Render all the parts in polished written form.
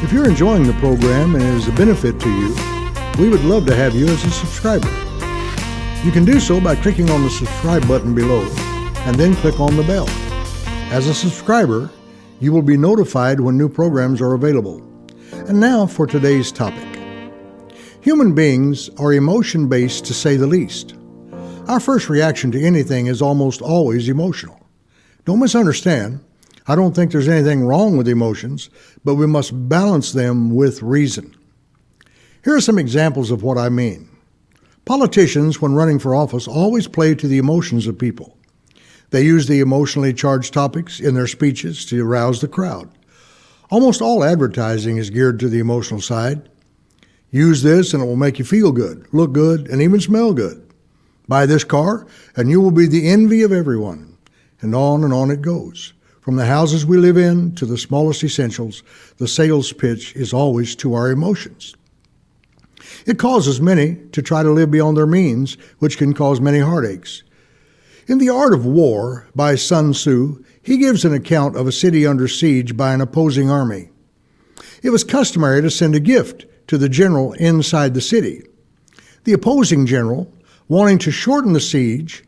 If you're enjoying the program and it is a benefit to you, we would love to have you as a subscriber. You can do so by clicking on the subscribe button below and then click on the bell. As a subscriber, you will be notified when new programs are available. And now for today's topic. Human beings are emotion-based to say the least. Our first reaction to anything is almost always emotional. Don't misunderstand. I don't think there's anything wrong with emotions, but we must balance them with reason. Here are some examples of what I mean. Politicians, when running for office, always play to the emotions of people. They use the emotionally charged topics in their speeches to arouse the crowd. Almost all advertising is geared to the emotional side. Use this and it will make you feel good, look good, and even smell good. Buy this car and you will be the envy of everyone. And on it goes. From the houses we live in to the smallest essentials, the sales pitch is always to our emotions. It causes many to try to live beyond their means, which can cause many heartaches. In The Art of War by Sun Tzu, he gives an account of a city under siege by an opposing army. It was customary to send a gift to the general inside the city. The opposing general, wanting to shorten the siege,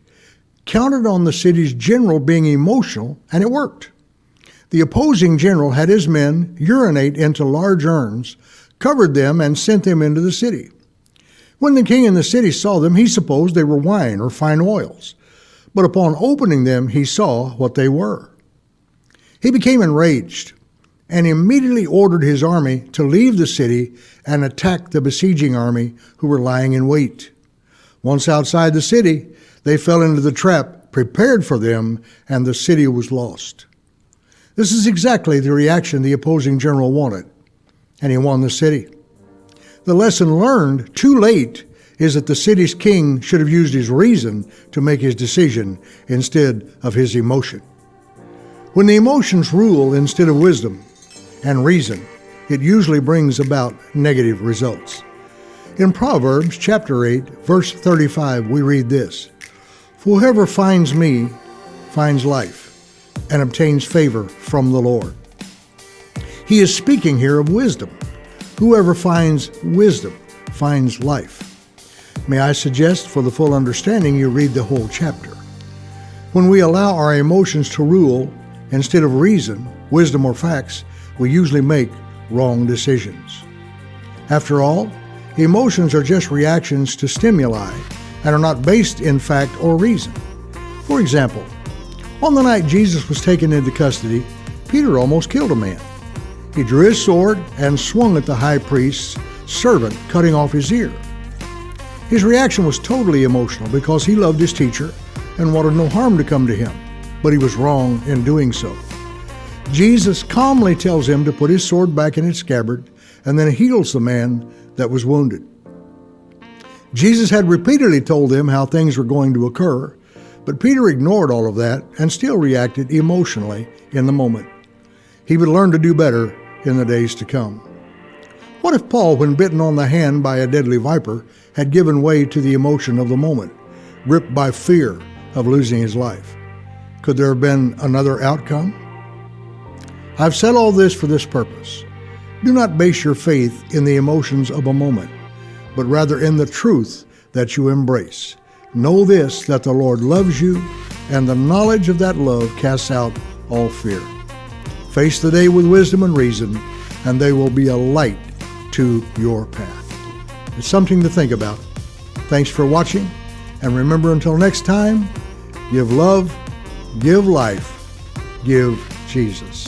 counted on the city's general being emotional, and it worked. The opposing general had his men urinate into large urns, covered them, and sent them into the city. When the king in the city saw them, he supposed they were wine or fine oils, but upon opening them, he saw what they were. He became enraged and immediately ordered his army to leave the city and attack the besieging army who were lying in wait. Once outside the city, they fell into the trap prepared for them, and the city was lost. This is exactly the reaction the opposing general wanted, and he won the city. The lesson learned too late is that the city's king should have used his reason to make his decision instead of his emotion. When the emotions rule instead of wisdom and reason, it usually brings about negative results. In Proverbs chapter 8, verse 35, we read this: "For whoever finds me finds life and obtains favor from the Lord." He is speaking here of wisdom. Whoever finds wisdom finds life. May I suggest, for the full understanding, you read the whole chapter. When we allow our emotions to rule instead of reason, wisdom, or facts, we usually make wrong decisions. After all, emotions are just reactions to stimuli and are not based in fact or reason. For example, on the night Jesus was taken into custody, Peter almost killed a man. He drew his sword and swung at the high priest's servant, cutting off his ear. His reaction was totally emotional because he loved his teacher and wanted no harm to come to him, but he was wrong in doing so. Jesus calmly tells him to put his sword back in its scabbard and then heals the man that was wounded. Jesus had repeatedly told them how things were going to occur, but Peter ignored all of that and still reacted emotionally in the moment. He would learn to do better in the days to come. What if Paul, when bitten on the hand by a deadly viper, had given way to the emotion of the moment, gripped by fear of losing his life? Could there have been another outcome? I've said all this for this purpose. Do not base your faith in the emotions of a moment, but rather in the truth that you embrace. Know this, that the Lord loves you, and the knowledge of that love casts out all fear. Face the day with wisdom and reason, and they will be a light to your path. It's something to think about. Thanks for watching, and remember, until next time, give love, give life, give Jesus.